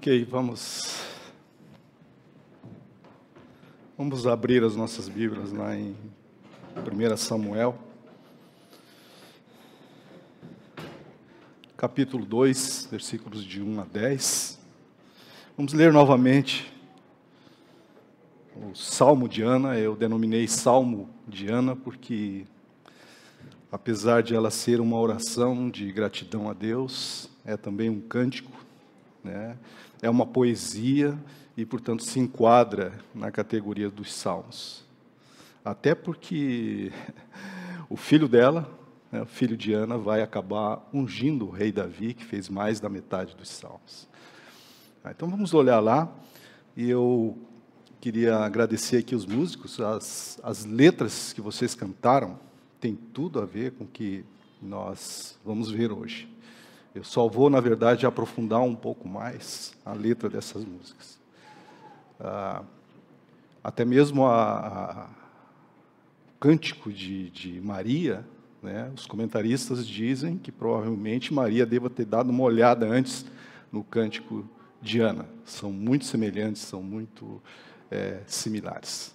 Ok, vamos abrir as nossas Bíblias lá em 1 Samuel, capítulo 2, versículos de 1 a 10. Vamos ler novamente o Salmo de Ana. Eu denominei Salmo de Ana porque, apesar de ela ser uma oração de gratidão a Deus, é também um cântico, né? É uma poesia e, portanto, se enquadra na categoria dos salmos. Até porque o filho dela, né, o filho de Ana, vai acabar ungindo o rei Davi, que fez mais da metade dos salmos. Então vamos olhar lá, e eu queria agradecer aqui os músicos. As letras que vocês cantaram têm tudo a ver com o que nós vamos ver hoje. Eu só vou, na verdade, aprofundar um pouco mais a letra dessas músicas. Até mesmo o cântico de Maria, né, os comentaristas dizem que provavelmente Maria deva ter dado uma olhada antes no cântico de Ana. São muito semelhantes, são muito similares.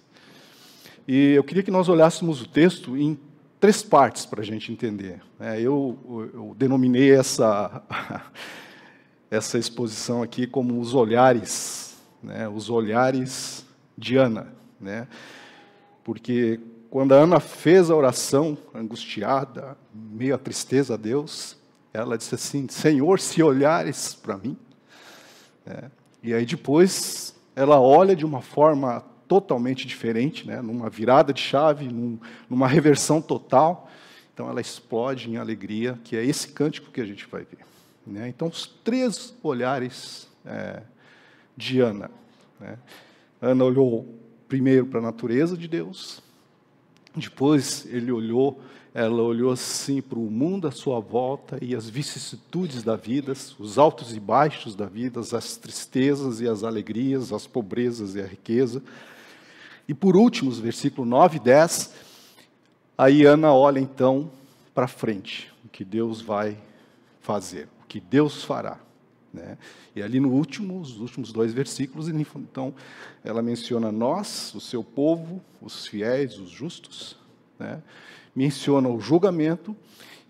E eu queria que nós olhássemos o texto em 3 partes para a gente entender. Eu denominei essa exposição aqui como os olhares, né, os olhares de Ana, né? Porque quando a Ana fez a oração angustiada, meio a tristeza a Deus, ela disse assim: Senhor, se olhares para mim. E aí depois ela olha de uma forma totalmente diferente, né? Numa virada de chave, numa reversão total. Então ela explode em alegria, que é esse cântico que a gente vai ver, né? Então os 3 olhares de Ana, né? Ana olhou primeiro para a natureza de Deus, depois ela olhou assim para o mundo à sua volta e as vicissitudes da vida, os altos e baixos da vida, as tristezas e as alegrias, as pobrezas e a riqueza. E por último, os versículos 9 e 10, aí Ana olha então para frente, o que Deus vai fazer, o que Deus fará, né? E ali os últimos 2 versículos, então, ela menciona nós, o seu povo, os fiéis, os justos, né? Menciona o julgamento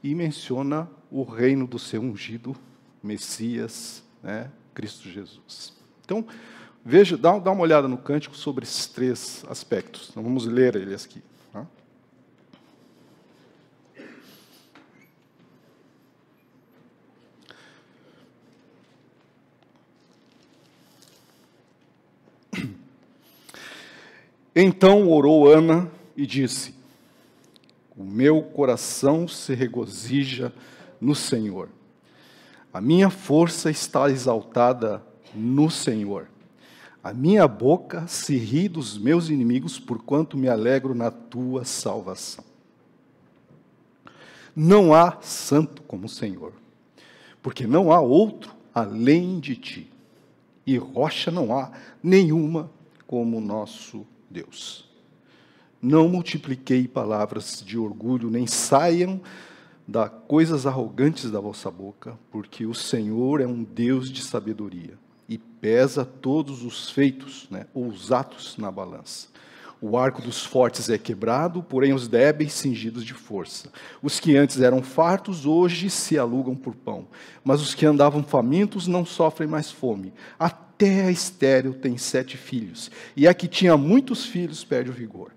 e menciona o reino do seu ungido, Messias, né? Cristo Jesus. Então, veja, dá uma olhada no cântico sobre esses 3 aspectos. Então, vamos ler eles aqui. Tá? Então orou Ana e disse: o meu coração se regozija no Senhor. A minha força está exaltada no Senhor. A minha boca se ri dos meus inimigos, porquanto me alegro na tua salvação. Não há santo como o Senhor, porque não há outro além de ti, e rocha não há nenhuma como o nosso Deus. Não multipliquei palavras de orgulho, nem saiam da coisas arrogantes da vossa boca, porque o Senhor é um Deus de sabedoria, e pesa todos os feitos, né, ou os atos na balança. O arco dos fortes é quebrado, porém os débeis cingidos de força. Os que antes eram fartos, hoje se alugam por pão. Mas os que andavam famintos não sofrem mais fome. Até a estéril tem 7 filhos, e a que tinha muitos filhos perde o vigor.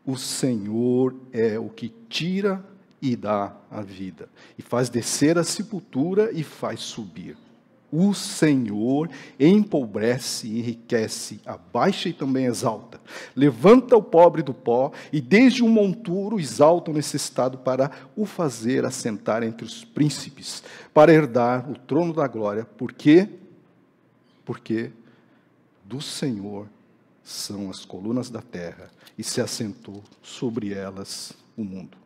O Senhor é o que tira e dá a vida, e faz descer a sepultura e faz subir. O Senhor empobrece e enriquece, abaixa e também exalta. Levanta o pobre do pó, e desde o monturo exalta o necessitado para o fazer assentar entre os príncipes, para herdar o trono da glória. Por quê? Porque do Senhor são as colunas da terra, e se assentou sobre elas o mundo.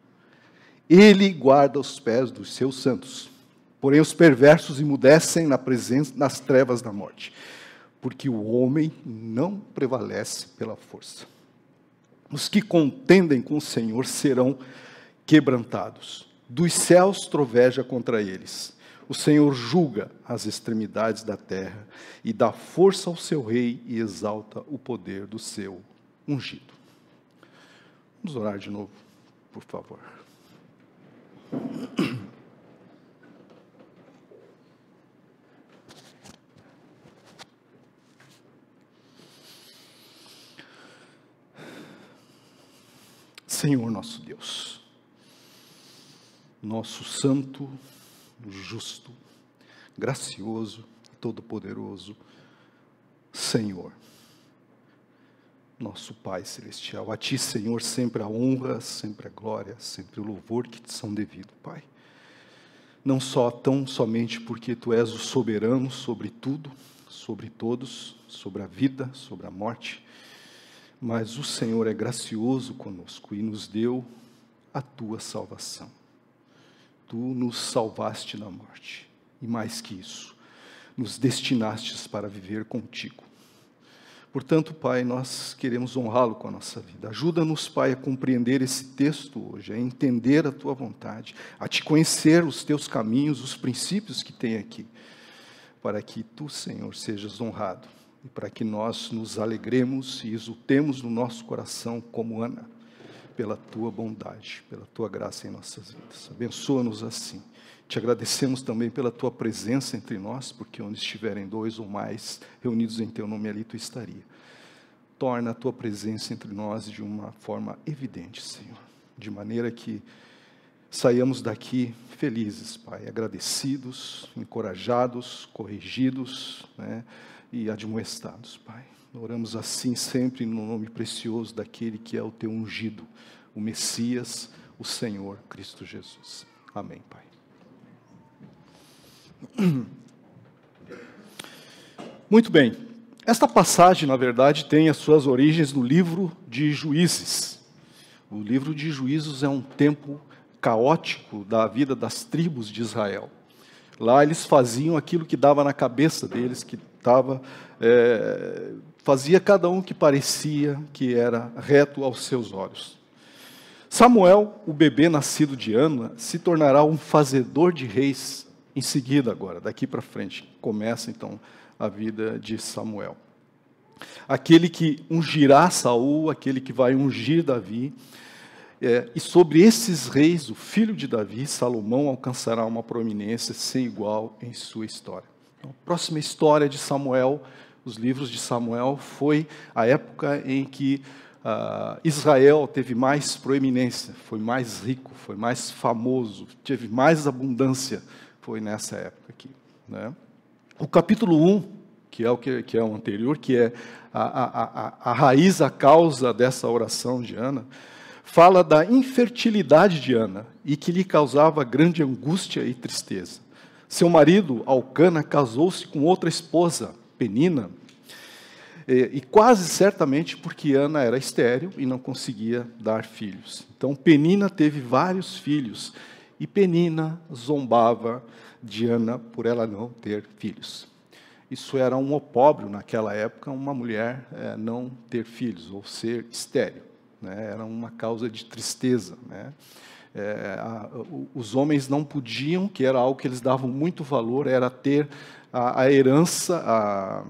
Ele guarda os pés dos seus santos, porém os perversos emudecem nas trevas da morte, porque o homem não prevalece pela força. Os que contendem com o Senhor serão quebrantados. Dos céus troveja contra eles. O Senhor julga as extremidades da terra e dá força ao seu rei e exalta o poder do seu ungido. Vamos orar de novo, por favor. Senhor nosso Deus, nosso santo, justo, gracioso, todo-poderoso Senhor, nosso Pai Celestial, a Ti, Senhor, sempre a honra, sempre a glória, sempre o louvor que te são devidos, Pai. Não tão somente porque Tu és o soberano sobre tudo, sobre todos, sobre a vida, sobre a morte, mas o Senhor é gracioso conosco e nos deu a Tua salvação. Tu nos salvaste da morte. E mais que isso, nos destinastes para viver contigo. Portanto, Pai, nós queremos honrá-lo com a nossa vida. Ajuda-nos, Pai, a compreender esse texto hoje, a entender a Tua vontade, a Te conhecer os Teus caminhos, os princípios que tem aqui, para que Tu, Senhor, sejas honrado. E para que nós nos alegremos e exultemos no nosso coração como Ana, pela Tua bondade, pela Tua graça em nossas vidas. Abençoa-nos assim. Te agradecemos também pela Tua presença entre nós, porque onde estiverem 2 ou mais reunidos em Teu nome, ali Tu estaria. Torna a Tua presença entre nós de uma forma evidente, Senhor, de maneira que saiamos daqui felizes, Pai, agradecidos, encorajados, corrigidos, né, e admoestados, Pai. Oramos assim sempre no nome precioso daquele que é o Teu ungido, o Messias, o Senhor Cristo Jesus. Amém, Pai. Muito bem. Esta passagem, na verdade, tem as suas origens no livro de Juízes. O livro de Juízes é um tempo caótico da vida das tribos de Israel. Lá eles faziam aquilo que dava na cabeça deles, que fazia cada um que parecia que era reto aos seus olhos. Samuel, o bebê nascido de Ana, se tornará um fazedor de reis em seguida agora, daqui para frente. Começa então a vida de Samuel. Aquele que ungirá Saul, aquele que vai ungir Davi. E sobre esses reis, o filho de Davi, Salomão, alcançará uma proeminência sem igual em sua história. Então, a próxima história de Samuel, os livros de Samuel, foi a época em que Israel teve mais proeminência, foi mais rico, foi mais famoso, teve mais abundância, foi nessa época aqui, né? O capítulo 1, que é o anterior, que é a raiz, a causa dessa oração de Ana, fala da infertilidade de Ana e que lhe causava grande angústia e tristeza. Seu marido, Alcana, casou-se com outra esposa, Penina, e quase certamente porque Ana era estéril e não conseguia dar filhos. Então, Penina teve vários filhos, e Penina zombava de Ana por ela não ter filhos. Isso era um opróbrio naquela época, uma mulher não ter filhos, ou ser estéril, né? Era uma causa de tristeza, né? Os homens não podiam, que era algo que eles davam muito valor, era ter a herança,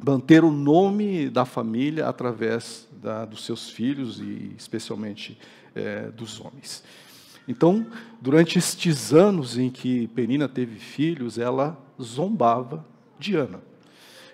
manter o nome da família através dos seus filhos e especialmente dos homens. Então, durante estes anos em que Penina teve filhos, ela zombava de Ana.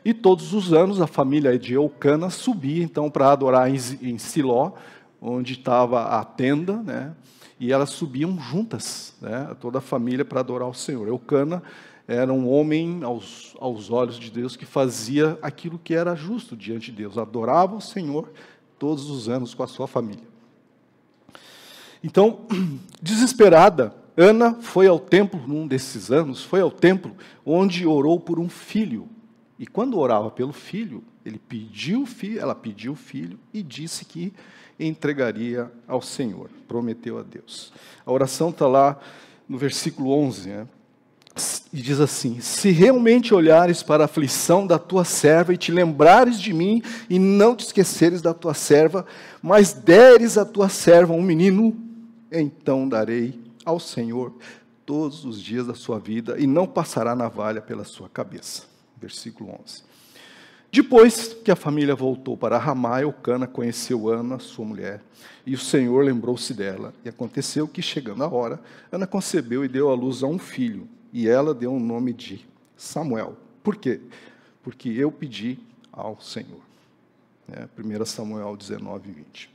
E todos os anos a família de Eucana subia então para adorar em Siló, onde estava a tenda, né? E elas subiam juntas, né? Toda a família para adorar o Senhor. Eucana era um homem aos olhos de Deus que fazia aquilo que era justo diante de Deus, adorava o Senhor todos os anos com a sua família. Então, desesperada, Ana foi ao templo, num desses anos, foi ao templo, onde orou por um filho. E quando orava pelo filho, ela pediu o filho e disse que entregaria ao Senhor, prometeu a Deus. A oração está lá no versículo 11, né? E diz assim: se realmente olhares para a aflição da tua serva e te lembrares de mim e não te esqueceres da tua serva, mas deres à tua serva um menino, então darei ao Senhor todos os dias da sua vida, e não passará navalha pela sua cabeça. Versículo 11. Depois que a família voltou para Ramá, Eucana conheceu Ana, sua mulher, e o Senhor lembrou-se dela. E aconteceu que, chegando a hora, Ana concebeu e deu à luz a um filho, e ela deu o nome de Samuel. Por quê? Porque eu pedi ao Senhor. 1 Samuel 19, 20.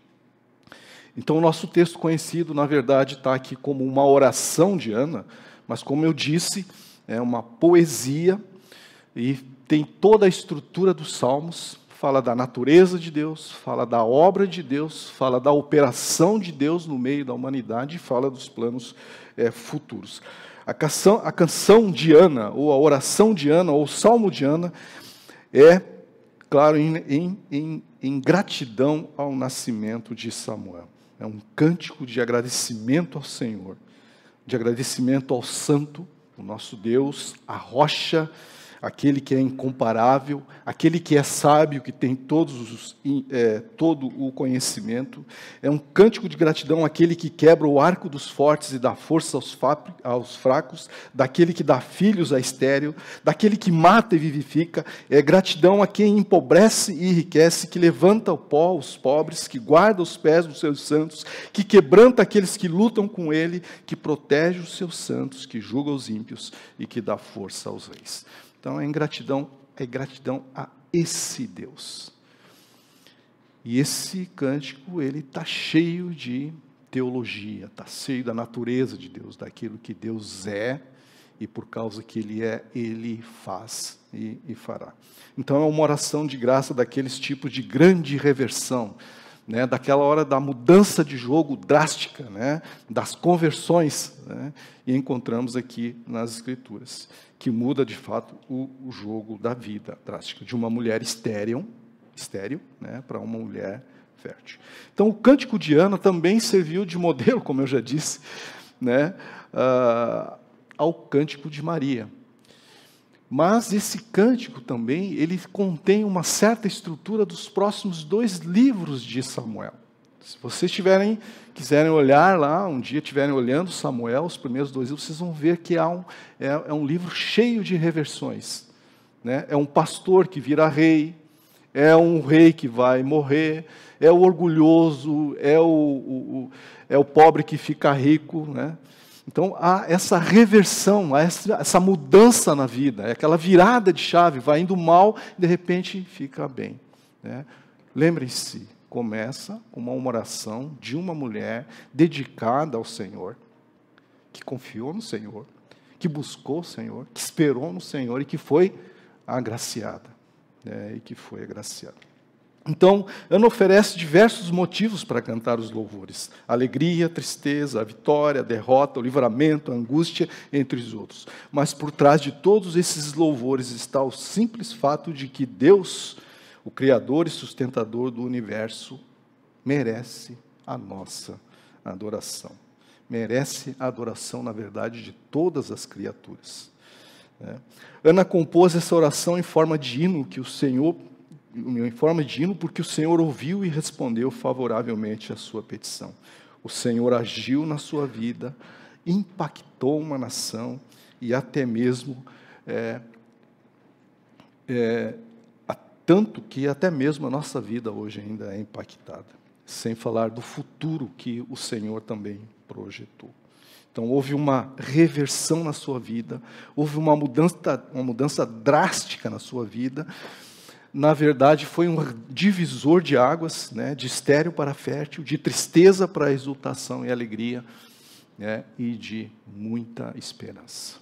Então, o nosso texto conhecido, na verdade, está aqui como uma oração de Ana, mas, como eu disse, é uma poesia, e tem toda a estrutura dos Salmos, fala da natureza de Deus, fala da obra de Deus, fala da operação de Deus no meio da humanidade, e fala dos planos futuros. A canção de Ana, ou a oração de Ana, ou o Salmo de Ana, é, claro, em gratidão ao nascimento de Samuel. É um cântico de agradecimento ao Senhor, de agradecimento ao Santo, o nosso Deus, a rocha, aquele que é incomparável, aquele que é sábio, que tem todo o conhecimento. É um cântico de gratidão àquele que quebra o arco dos fortes e dá força aos fracos, daquele que dá filhos a estéril, daquele que mata e vivifica. É gratidão a quem empobrece e enriquece, que levanta ao pó os pobres, que guarda os pés dos seus santos, que quebranta aqueles que lutam com ele, que protege os seus santos, que julga os ímpios e que dá força aos reis. Então, é gratidão a esse Deus. E esse cântico, ele está cheio de teologia, está cheio da natureza de Deus, daquilo que Deus é, e por causa que Ele é, Ele faz e fará. Então, é uma oração de graça daqueles tipos de grande reversão, daquela hora da mudança de jogo drástica, das conversões, e encontramos aqui nas Escrituras, que muda de fato o jogo da vida drástica, de uma mulher estéril, para uma mulher fértil. Então, o cântico de Ana também serviu de modelo, como eu já disse, ao cântico de Maria. Mas esse cântico também, ele contém uma certa estrutura dos próximos 2 livros de Samuel. Se vocês quiserem olhar lá, um dia estiverem olhando Samuel, os primeiros 2 livros, vocês vão ver que é um livro cheio de reversões. É um pastor que vira rei, é um rei que vai morrer, é o orgulhoso, é o pobre que fica rico, Então, há essa reversão, há essa mudança na vida, é aquela virada de chave, vai indo mal, de repente fica bem. Lembrem-se, começa com uma oração de uma mulher dedicada ao Senhor, que confiou no Senhor, que buscou o Senhor, que esperou no Senhor e que foi agraciada. Então, Ana oferece diversos motivos para cantar os louvores. A alegria, a tristeza, a vitória, a derrota, o livramento, a angústia, entre os outros. Mas por trás de todos esses louvores está o simples fato de que Deus, o Criador e sustentador do universo, merece a nossa adoração. Merece a adoração, na verdade, de todas as criaturas. Ana compôs essa oração em forma de hino porque o Senhor ouviu e respondeu favoravelmente à sua petição. O Senhor agiu na sua vida, impactou uma nação e até mesmo tanto que até mesmo a nossa vida hoje ainda é impactada, sem falar do futuro que o Senhor também projetou. Então, houve uma reversão na sua vida, houve uma mudança drástica na sua vida. Na verdade, foi um divisor de águas, de estéril para fértil, de tristeza para exultação e alegria, e de muita esperança.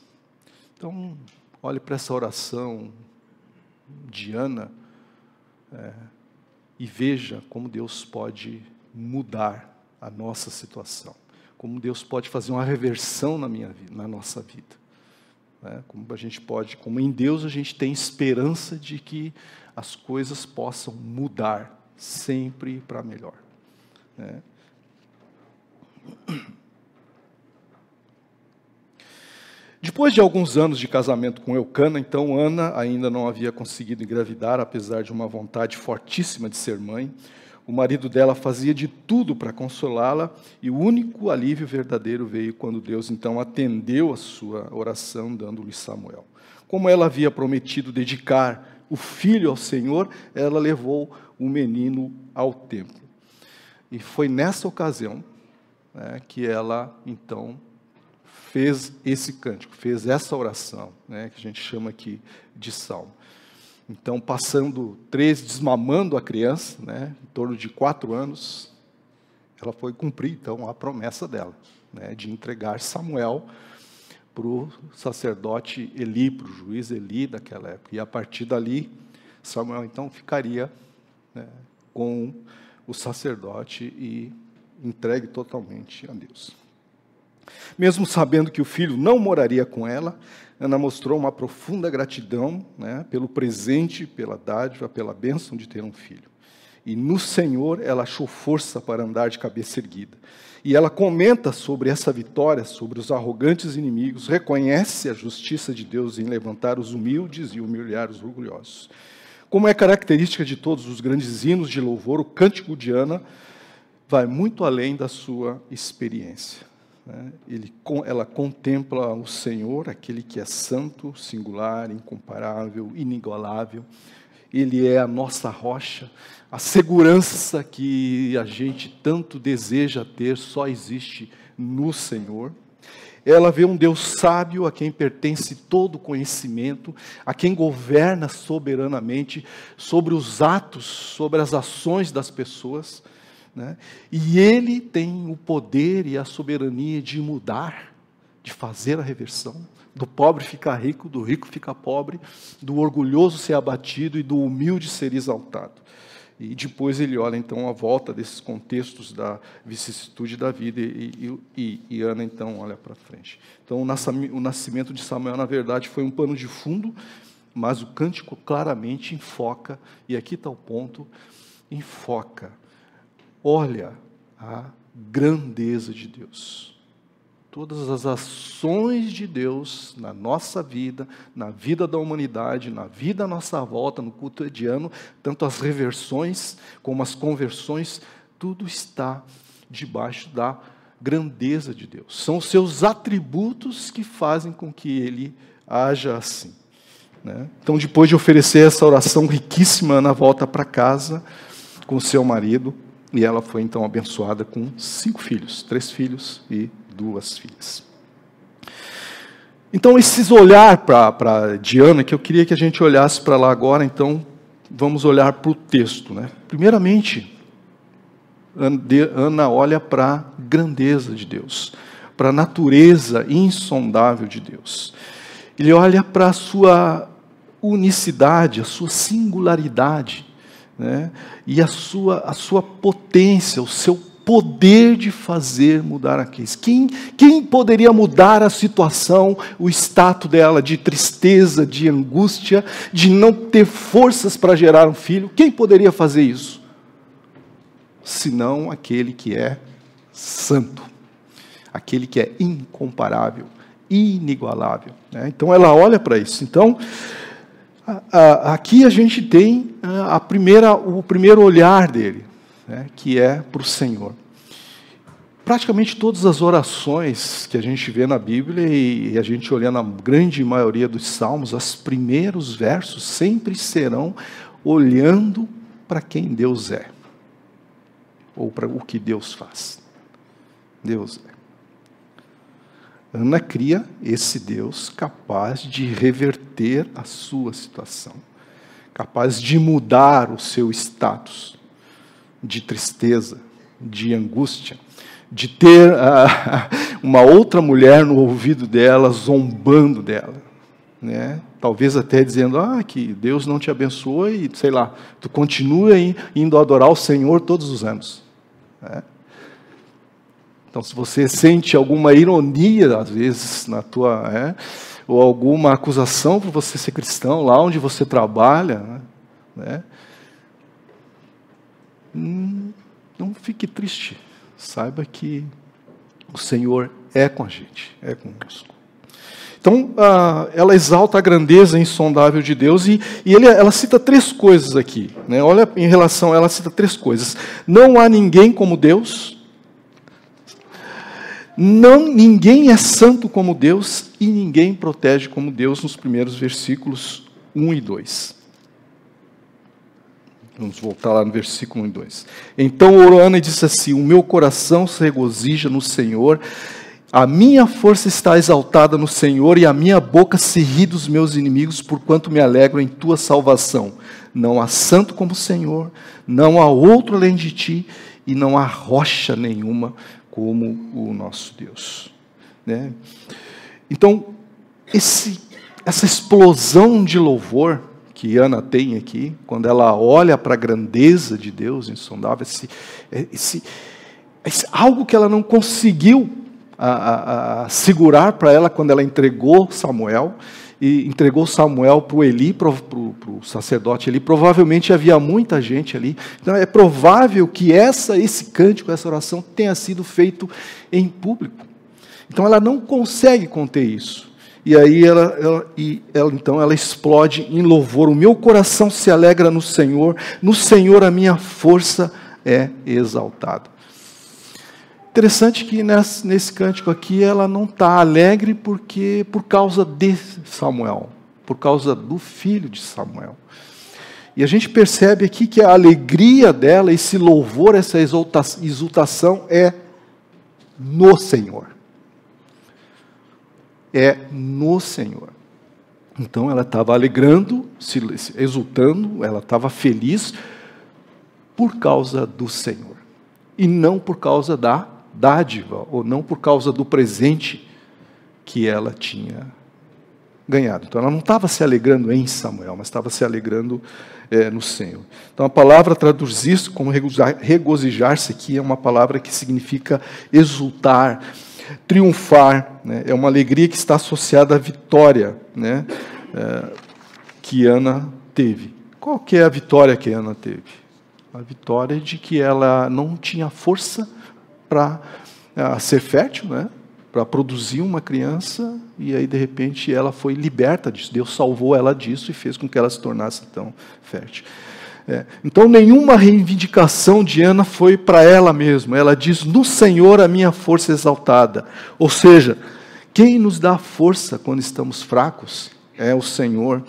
Então, olhe para essa oração de Ana e veja como Deus pode mudar a nossa situação, como Deus pode fazer uma reversão na nossa vida. Como em Deus a gente tem esperança de que as coisas possam mudar sempre para melhor. Depois de alguns anos de casamento com Eucana, então Ana ainda não havia conseguido engravidar, apesar de uma vontade fortíssima de ser mãe. O marido dela fazia de tudo para consolá-la, e o único alívio verdadeiro veio quando Deus então atendeu a sua oração, dando-lhe Samuel. Como ela havia prometido dedicar o filho ao Senhor, ela levou o menino ao templo. E foi nessa ocasião, né, que ela então fez esse cântico, fez essa oração, né, que a gente chama aqui de salmo. Então, desmamando a criança, né, em torno de 4 anos, ela foi cumprir, então, a promessa dela, né, de entregar Samuel para o sacerdote Eli, para o juiz Eli daquela época. E, a partir dali, Samuel, então, ficaria, né, com o sacerdote e entregue totalmente a Deus. Mesmo sabendo que o filho não moraria com ela, Ana mostrou uma profunda gratidão, né, pelo presente, pela dádiva, pela bênção de ter um filho. E no Senhor ela achou força para andar de cabeça erguida. E ela comenta sobre essa vitória, sobre os arrogantes inimigos, reconhece a justiça de Deus em levantar os humildes e humilhar os orgulhosos. Como é característica de todos os grandes hinos de louvor, o cântico de Ana vai muito além da sua experiência. Ela contempla o Senhor, aquele que é santo, singular, incomparável, inigualável. Ele é a nossa rocha, a segurança que a gente tanto deseja ter só existe no Senhor. Ela vê um Deus sábio a quem pertence todo o conhecimento, a quem governa soberanamente sobre os atos, sobre as ações das pessoas, né? E Ele tem o poder e a soberania de mudar, de fazer a reversão, do pobre ficar rico, do rico ficar pobre, do orgulhoso ser abatido e do humilde ser exaltado. E depois ele olha, então, a volta desses contextos da vicissitude da vida, e Ana, então, olha para frente. Então, o nascimento de Samuel, na verdade, foi um pano de fundo, mas o cântico claramente enfoca, e aqui está o ponto, enfoca. Olha a grandeza de Deus. Todas as ações de Deus na nossa vida, na vida da humanidade, na vida à nossa volta, no cotidiano, tanto as reversões como as conversões, tudo está debaixo da grandeza de Deus. São os seus atributos que fazem com que Ele haja assim, né? Então, depois de oferecer essa oração riquíssima, Ana volta para casa com seu marido, e ela foi então abençoada com 5 filhos, 3 filhos e 2 filhas. Então, esses olhar para Diana, que eu queria que a gente olhasse para lá agora, então, vamos olhar para o texto, né? Primeiramente, Ana olha para a grandeza de Deus, para a natureza insondável de Deus. Ele olha para a sua unicidade, a sua singularidade, né? E a sua potência, o seu poder de fazer mudar aqueles. Quem poderia mudar a situação, o status dela de tristeza, de angústia, de não ter forças para gerar um filho? Quem poderia fazer isso? Senão aquele que é santo, aquele que é incomparável, inigualável, né? Então ela olha para isso. Então, aqui a gente tem o primeiro olhar dele, né, que é para o Senhor. Praticamente todas as orações que a gente vê na Bíblia, e a gente olhando a grande maioria dos salmos, os primeiros versos sempre serão olhando para quem Deus é, ou para o que Deus faz. Deus é. Ana cria esse Deus capaz de reverter a sua situação, capaz de mudar o seu status de tristeza, de angústia, de ter uma outra mulher no ouvido dela, zombando dela, né? Talvez até dizendo, que Deus não te abençoou e, sei lá, tu continua indo adorar o Senhor todos os anos, né? Então, se você sente alguma ironia, às vezes, na tua... ou alguma acusação por você ser cristão, lá onde você trabalha, né? Não fique triste. Saiba que o Senhor é com a gente, é conosco. Então, ela exalta a grandeza insondável de Deus e ela cita 3 coisas aqui. Né? Olha, em relação, ela cita 3 coisas. Não há ninguém como Deus, ninguém é santo como Deus e ninguém protege como Deus, nos primeiros versículos 1 e 2. Vamos voltar lá no versículo 1 e 2. Então orou Ana e disse assim: o meu coração se regozija no Senhor, a minha força está exaltada no Senhor, e a minha boca se ri dos meus inimigos, porquanto me alegro em tua salvação. Não há santo como o Senhor, não há outro além de ti, e não há rocha nenhuma como o nosso Deus. Né? Então, essa explosão de louvor que Ana tem aqui, quando ela olha para a grandeza de Deus insondável, algo que ela não conseguiu segurar para ela quando ela entregou Samuel, e entregou Samuel para o Eli, para o sacerdote Eli. Provavelmente havia muita gente ali, então é provável que esse cântico, essa oração tenha sido feito em público. Então ela não consegue conter isso. E aí então ela explode em louvor. O meu coração se alegra no Senhor a minha força é exaltada. Interessante que nesse cântico aqui ela não está alegre por causa de Samuel, por causa do filho de Samuel. E a gente percebe aqui que a alegria dela, esse louvor, essa exultação é no Senhor. É no Senhor. Então ela estava alegrando, se exultando, ela estava feliz por causa do Senhor. E não por causa da dádiva, ou não por causa do presente que ela tinha ganhado. Então ela não estava se alegrando em Samuel, mas estava se alegrando no Senhor. Então a palavra traduzir como regozijar-se aqui é uma palavra que significa exultar, triunfar, né? É uma alegria que está associada à vitória, né? Que Ana teve. Qual que é a vitória que Ana teve? A vitória de que ela não tinha força para ser fértil, né? Para produzir uma criança, e aí de repente ela foi liberta disso. Deus salvou ela disso e fez com que ela se tornasse tão fértil. Então nenhuma reivindicação de Ana foi para ela mesma. Ela diz: no Senhor a minha força é exaltada. Ou seja, quem nos dá força quando estamos fracos é o Senhor.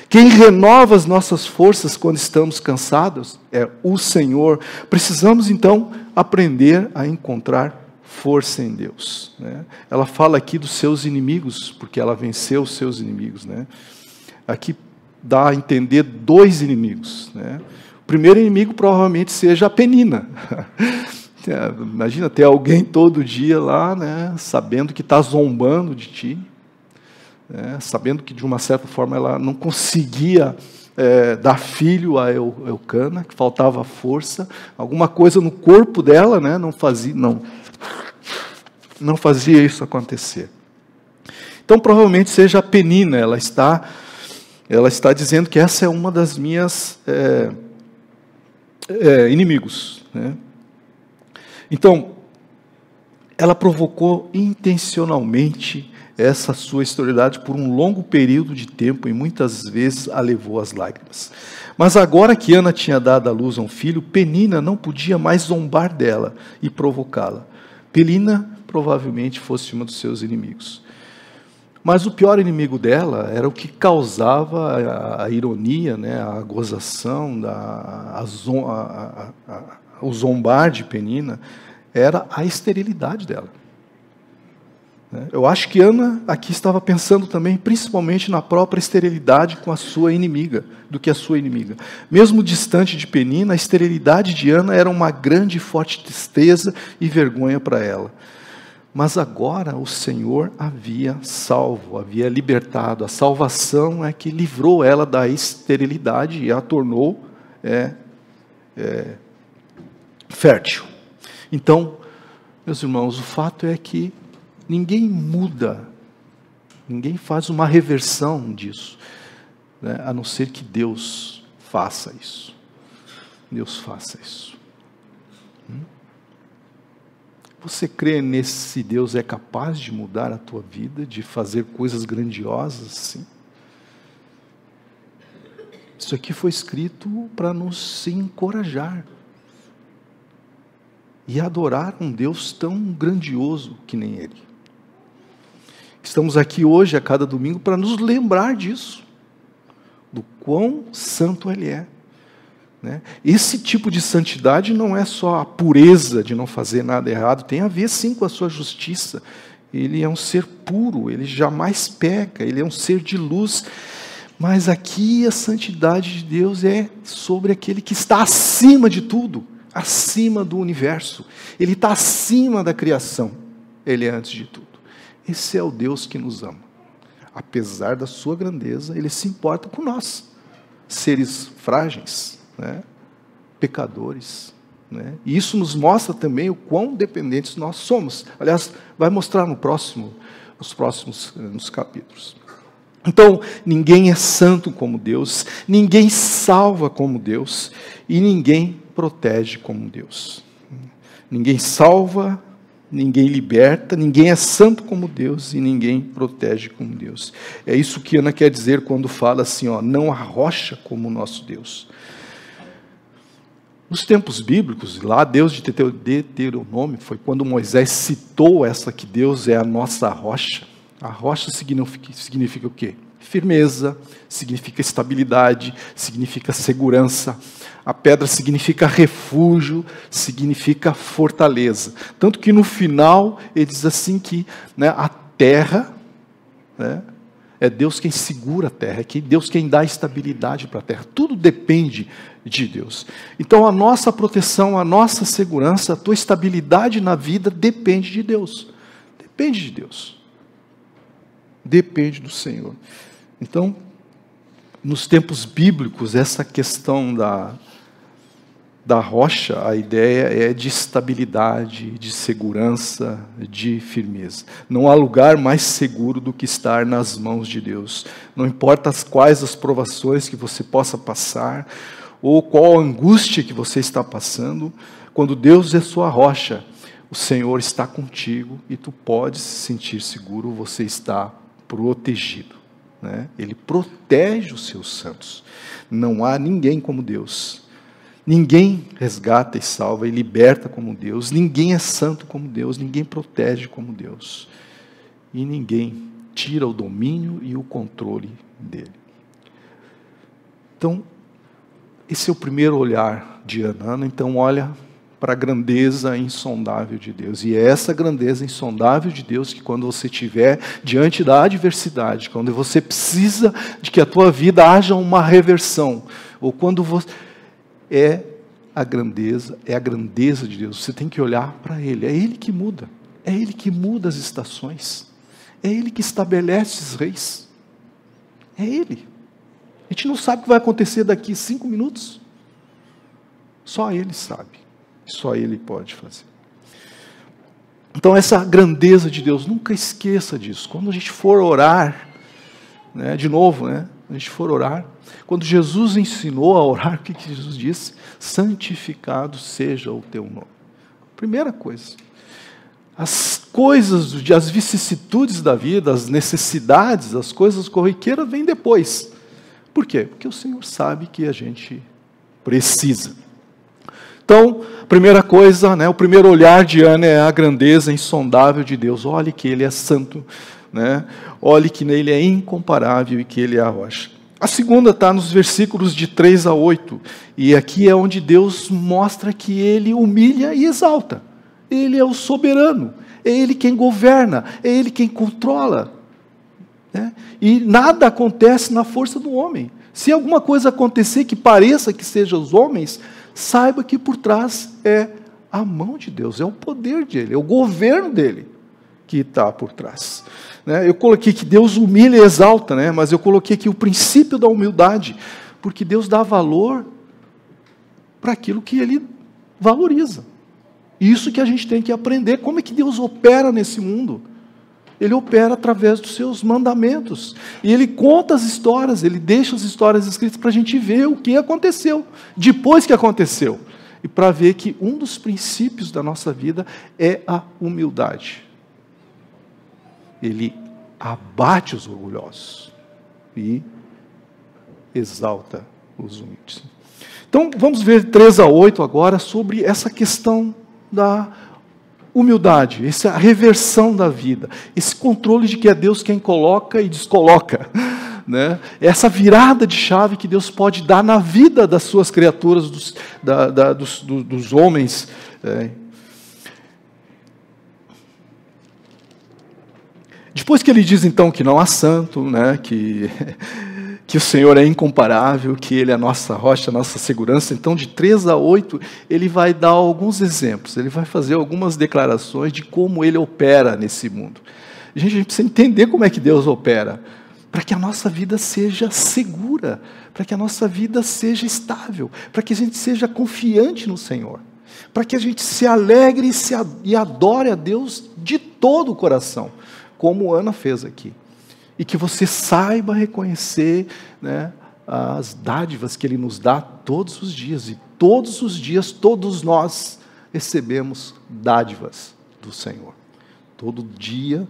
Quem renova as nossas forças quando estamos cansados é o Senhor. Precisamos então aprender a encontrar força em Deus. Né? Ela fala aqui dos seus inimigos, porque ela venceu os seus inimigos. Né? Aqui dá a entender 2 inimigos. Né? O primeiro inimigo provavelmente seja a Penina. Imagina ter alguém todo dia lá, né, sabendo que está zombando de ti, sabendo que de uma certa forma ela não conseguia dar filho a Eucana, que faltava força, alguma coisa no corpo dela, né, não fazia isso acontecer. Então provavelmente seja a Penina. Ela está dizendo que essa é uma das minhas inimigos. Né? Então, ela provocou intencionalmente essa sua esterilidade por um longo período de tempo e muitas vezes a levou às lágrimas. Mas agora que Ana tinha dado à luz a um filho, Penina não podia mais zombar dela e provocá-la. Penina provavelmente fosse uma dos seus inimigos. Mas o pior inimigo dela era o que causava a ironia, né, a gozação, o zombar de Penina, era a esterilidade dela. Eu acho que Ana aqui estava pensando também, principalmente na própria esterilidade com a sua inimiga, do que a sua inimiga. Mesmo distante de Penina, a esterilidade de Ana era uma grande e forte tristeza e vergonha para ela. Mas agora o Senhor havia salvo, havia libertado. A salvação é que livrou ela da esterilidade e a tornou fértil. Então, meus irmãos, o fato é que ninguém muda, ninguém faz uma reversão disso, né, a não ser que Deus faça isso. Deus faça isso. Você crê nesse Deus é capaz de mudar a tua vida, de fazer coisas grandiosas assim? Isso aqui foi escrito para nos encorajar e adorar um Deus tão grandioso que nem Ele. Estamos aqui hoje, a cada domingo, para nos lembrar disso, do quão santo Ele é. Né? Esse tipo de santidade não é só a pureza de não fazer nada errado, tem a ver sim com a sua justiça. Ele é um ser puro, ele jamais peca, ele é um ser de luz. Mas aqui a santidade de Deus é sobre aquele que está acima de tudo, acima do universo. Ele está acima da criação, ele é antes de tudo. Esse é o Deus que nos ama. Apesar da sua grandeza, ele se importa com nós, seres frágeis, né? Pecadores. Né? E isso nos mostra também o quão dependentes nós somos. Aliás, vai mostrar nos próximos capítulos. Então, ninguém é santo como Deus, ninguém salva como Deus, e ninguém protege como Deus. Ninguém salva, ninguém liberta, ninguém é santo como Deus, e ninguém protege como Deus. É isso que Ana quer dizer quando fala assim, ó, não há rocha como o nosso Deus. Nos tempos bíblicos, lá Deus de Deuteronômio, foi quando Moisés citou essa que Deus é a nossa rocha. A rocha significa o quê? Firmeza, significa estabilidade, significa segurança. A pedra significa refúgio, significa fortaleza. Tanto que no final ele diz assim que, né, a terra, né, é Deus quem segura a terra, é Deus quem dá estabilidade para a terra. Tudo depende de Deus. Então a nossa proteção, a nossa segurança, a tua estabilidade na vida depende de Deus. Depende de Deus. Depende do Senhor. Então, nos tempos bíblicos, essa questão da rocha, a ideia é de estabilidade, de segurança, de firmeza. Não há lugar mais seguro do que estar nas mãos de Deus. Não importa quais as provações que você possa passar, ou qual a angústia que você está passando, quando Deus é sua rocha, o Senhor está contigo e tu podes se sentir seguro, você está protegido. Né? Ele protege os seus santos. Não há ninguém como Deus. Ninguém resgata e salva e liberta como Deus. Ninguém é santo como Deus. Ninguém protege como Deus. E ninguém tira o domínio e o controle dele. Então, esse é o primeiro olhar de Ana. Então, olha para a grandeza insondável de Deus. E é essa grandeza insondável de Deus que quando você estiver diante da adversidade, quando você precisa de que a tua vida haja uma reversão, ou quando você... é a grandeza de Deus. Você tem que olhar para Ele. É Ele que muda. É Ele que muda as estações. É Ele que estabelece os reis. É Ele. A gente não sabe o que vai acontecer daqui 5 minutos. Só Ele sabe. Só Ele pode fazer. Então essa grandeza de Deus, nunca esqueça disso. Quando a gente for orar, né, de novo, né, a gente for orar, quando Jesus ensinou a orar, o que Jesus disse? Santificado seja o teu nome. Primeira coisa. As coisas, as vicissitudes da vida, as necessidades, as coisas corriqueiras vêm depois. Por quê? Porque o Senhor sabe que a gente precisa. Então, primeira coisa, né, o primeiro olhar de Ana é a grandeza insondável de Deus. Olhe que Ele é santo, né? Olhe que nele é incomparável e que Ele é a rocha. A segunda está nos versículos de 3 a 8. E aqui é onde Deus mostra que Ele humilha e exalta. Ele é o soberano. É Ele quem governa. É Ele quem controla. Né? E nada acontece na força do homem. Se alguma coisa acontecer que pareça que seja os homens, saiba que por trás é a mão de Deus, é o poder dele, é o governo dele que está por trás. Eu coloquei que Deus humilha e exalta, né? Mas eu coloquei aqui o princípio da humildade, porque Deus dá valor para aquilo que Ele valoriza. Isso que a gente tem que aprender, como é que Deus opera nesse mundo. Ele opera através dos seus mandamentos. E Ele conta as histórias, Ele deixa as histórias escritas para a gente ver o que aconteceu, depois que aconteceu. e para ver que um dos princípios da nossa vida é a humildade. Ele abate os orgulhosos e exalta os humildes. Então, vamos ver 3-8 agora sobre essa questão da humildade, essa reversão da vida, esse controle de que é Deus quem coloca e descoloca, né? Essa virada de chave que Deus pode dar na vida das suas criaturas, dos homens. Depois que ele diz então que não há santo, né, que o Senhor é incomparável, que Ele é a nossa rocha, a nossa segurança, então de 3-8 ele vai dar alguns exemplos, ele vai fazer algumas declarações de como Ele opera nesse mundo. A gente precisa entender como é que Deus opera, para que a nossa vida seja segura, para que a nossa vida seja estável, para que a gente seja confiante no Senhor, para que a gente se alegre e adore a Deus de todo o coração, como Ana fez aqui. E que você saiba reconhecer, né, as dádivas que Ele nos dá todos os dias. E todos os dias, todos nós recebemos dádivas do Senhor. Todo dia,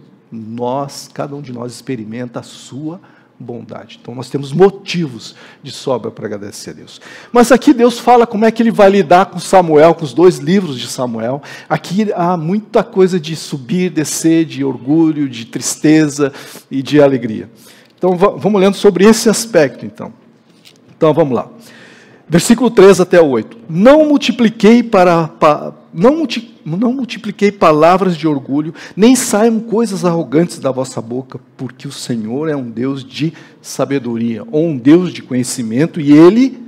cada um de nós experimenta a sua bondade. Então nós temos motivos de sobra para agradecer a Deus. Mas aqui Deus fala como é que Ele vai lidar com Samuel, com os 2 livros de Samuel. Aqui há muita coisa de subir, descer, de orgulho, de tristeza e de alegria. Então vamos lendo sobre esse aspecto então. Então vamos lá. Versículo 3-8. Não multipliquei palavras de orgulho, nem saiam coisas arrogantes da vossa boca, porque o Senhor é um Deus de sabedoria, ou um Deus de conhecimento, e Ele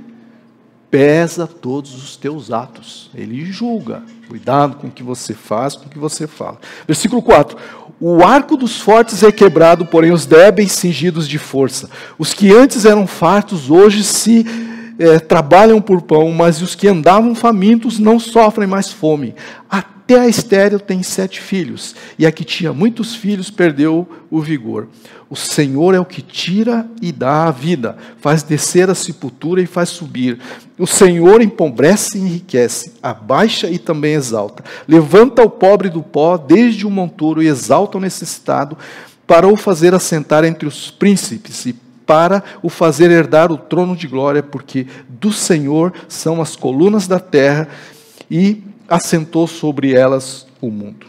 pesa todos os teus atos. Ele julga. Cuidado com o que você faz, com o que você fala. Versículo 4. O arco dos fortes é quebrado, porém os débeis cingidos de força. Os que antes eram fartos, hoje trabalham por pão, mas os que andavam famintos não sofrem mais fome. Até a estéril tem 7 filhos, e a que tinha muitos filhos perdeu o vigor. O Senhor é o que tira e dá a vida, faz descer a sepultura e faz subir. O Senhor empobrece e enriquece, abaixa e também exalta. Levanta o pobre do pó desde o monturo e exalta o necessitado, para o fazer assentar entre os príncipes e para o fazer herdar o trono de glória, porque do Senhor são as colunas da terra e assentou sobre elas o mundo.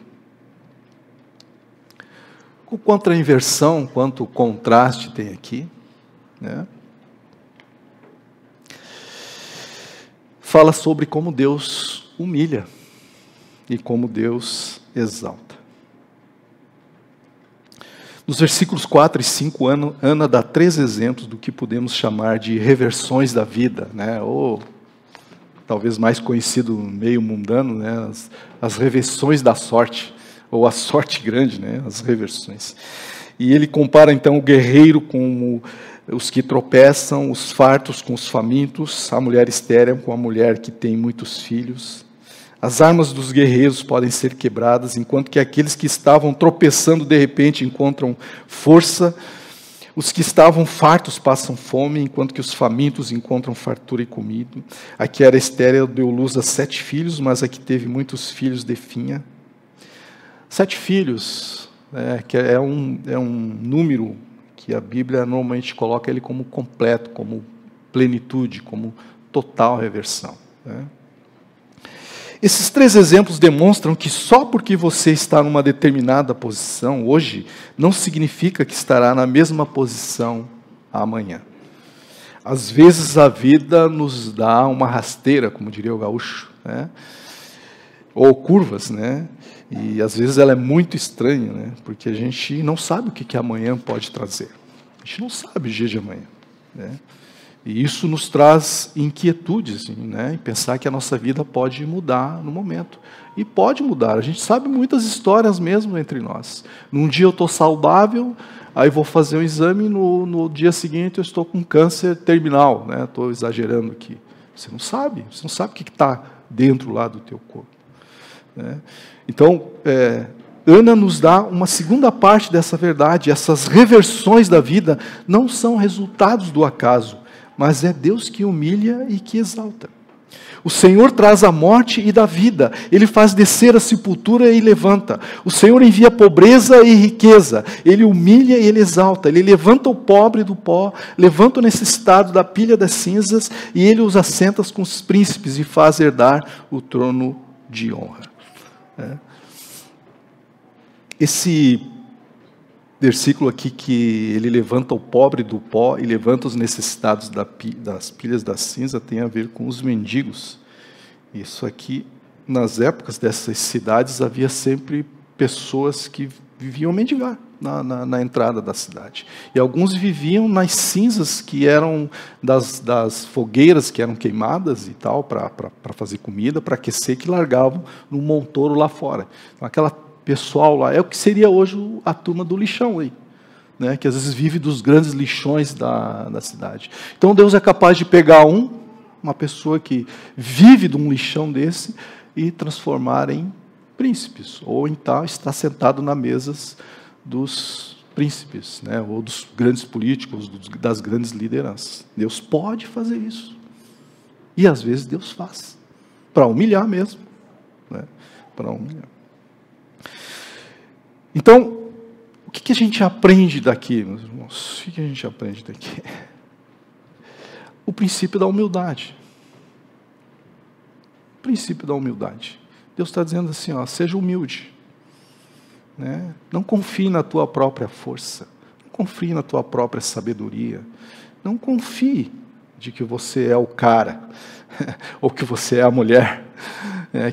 Quanto a inversão, quanto contraste tem aqui, né? Fala sobre como Deus humilha e como Deus exalta. Nos versículos 4 e 5, Ana dá 3 exemplos do que podemos chamar de reversões da vida, né? Ou talvez mais conhecido no meio mundano, né? As reversões da sorte, ou a sorte grande, né? As reversões. E ele compara então o guerreiro com os que tropeçam, os fartos com os famintos, a mulher estéril com a mulher que tem muitos filhos. As armas dos guerreiros podem ser quebradas, enquanto que aqueles que estavam tropeçando de repente encontram força. Os que estavam fartos passam fome, enquanto que os famintos encontram fartura e comida. A que era estéril deu luz a 7 filhos, mas a que teve muitos filhos definha. 7 filhos, que é um número que a Bíblia normalmente coloca ele como completo, como plenitude, como total reversão, né? Esses 3 exemplos demonstram que só porque você está numa determinada posição hoje, não significa que estará na mesma posição amanhã. Às vezes a vida nos dá uma rasteira, como diria o gaúcho, né? Ou curvas, né? E às vezes ela é muito estranha, né? Porque a gente não sabe o que amanhã pode trazer. A gente não sabe o dia de amanhã, né? E isso nos traz inquietudes, né? E pensar que a nossa vida pode mudar no momento. E pode mudar. A gente sabe muitas histórias mesmo entre nós. Num dia eu estou saudável, aí vou fazer um exame, no dia seguinte eu estou com câncer terminal, né? Estou exagerando aqui. Você não sabe o que está dentro lá do teu corpo, né? Então, Ana nos dá uma segunda parte dessa verdade. Essas reversões da vida não são resultados do acaso, mas é Deus que humilha e que exalta. O Senhor traz a morte e dá vida. Ele faz descer a sepultura e levanta. O Senhor envia pobreza e riqueza. Ele humilha e ele exalta. Ele levanta o pobre do pó, levanta o necessitado da pilha das cinzas, e ele os assenta com os príncipes e faz herdar o trono de honra. Esse versículo aqui, que ele levanta o pobre do pó e levanta os necessitados das pilhas da cinza, tem a ver com os mendigos. Isso aqui, nas épocas dessas cidades, havia sempre pessoas que viviam mendigar na entrada da cidade. E alguns viviam nas cinzas que eram das fogueiras que eram queimadas e tal, para fazer comida, para aquecer, que largavam no montouro lá fora. Então, aquela pessoal lá é o que seria hoje a turma do lixão aí, né, que às vezes vive dos grandes lixões da cidade. Então Deus é capaz de pegar uma pessoa que vive de um lixão desse e transformar em príncipes, ou então está sentado na mesas dos príncipes, né, ou dos grandes políticos, das grandes lideranças. Deus pode fazer isso. E às vezes Deus faz, para humilhar mesmo, né, para humilhar. Então, o que a gente aprende daqui, meus irmãos? O que a gente aprende daqui? O princípio da humildade. O princípio da humildade. Deus está dizendo assim, ó, seja humilde. Né? Não confie na tua própria força. Não confie na tua própria sabedoria. Não confie de que você é o cara, ou que você é a mulher,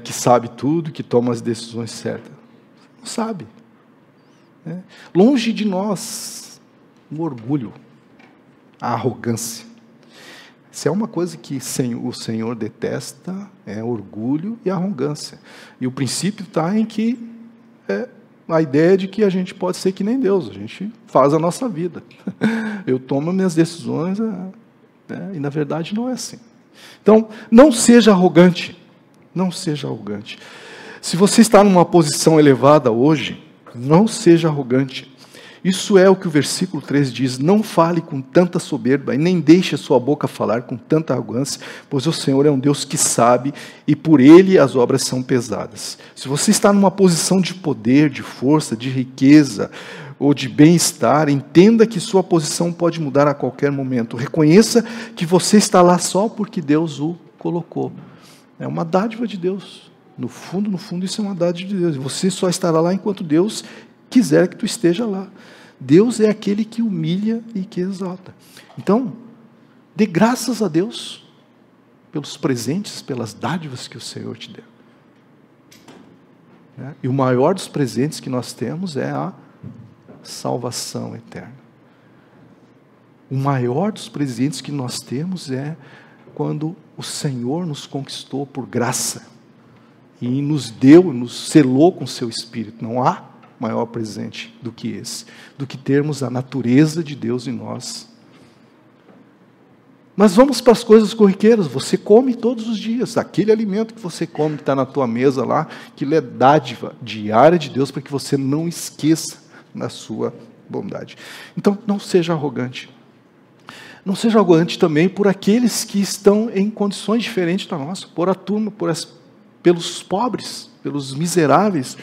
que sabe tudo, que toma as decisões certas. Não sabe. Longe de nós o orgulho, a arrogância. Se é uma coisa que o Senhor detesta, é orgulho e arrogância. E o princípio está em que a ideia de que a gente pode ser que nem Deus, a gente faz a nossa vida. Eu tomo minhas decisões, e na verdade não é assim. Então, não seja arrogante. Não seja arrogante. Se você está numa posição elevada hoje, não seja arrogante. Isso é o que o versículo 3 diz: não fale com tanta soberba, e nem deixe a sua boca falar com tanta arrogância, pois o Senhor é um Deus que sabe, e por Ele as obras são pesadas. Se você está numa posição de poder, de força, de riqueza, ou de bem-estar, entenda que sua posição pode mudar a qualquer momento. Reconheça que você está lá só porque Deus o colocou. É uma dádiva de Deus. No fundo, isso é uma dádiva de Deus. Você só estará lá enquanto Deus quiser que tu esteja lá. Deus é aquele que humilha e que exalta. Então, dê graças a Deus pelos presentes, pelas dádivas que o Senhor te deu. E o maior dos presentes que nós temos é a salvação eterna. O maior dos presentes que nós temos é quando o Senhor nos conquistou por graça e nos deu, nos selou com seu Espírito. Não há maior presente do que esse, do que termos a natureza de Deus em nós. Mas vamos para as coisas corriqueiras. Você come todos os dias, aquele alimento que você come, que está na tua mesa lá, aquilo é dádiva diária de Deus, para que você não esqueça da sua bondade. Então, não seja arrogante. Não seja arrogante também por aqueles que estão em condições diferentes da nossa, por a turma, pelos pobres, pelos miseráveis,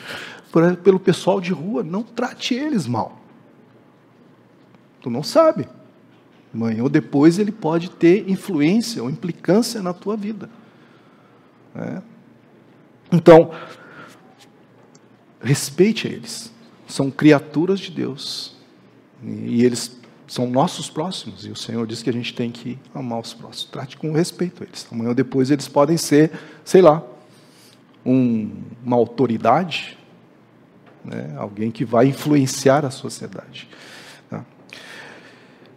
pelo pessoal de rua. Não trate eles mal. Tu não sabe. Amanhã ou depois ele pode ter influência ou implicância na tua vida. Então, respeite eles. São criaturas de Deus. E eles são nossos próximos. E o Senhor diz que a gente tem que amar os próximos. Trate com respeito eles. Amanhã ou depois eles podem ser, sei lá, uma autoridade, alguém que vai influenciar a sociedade. Tá?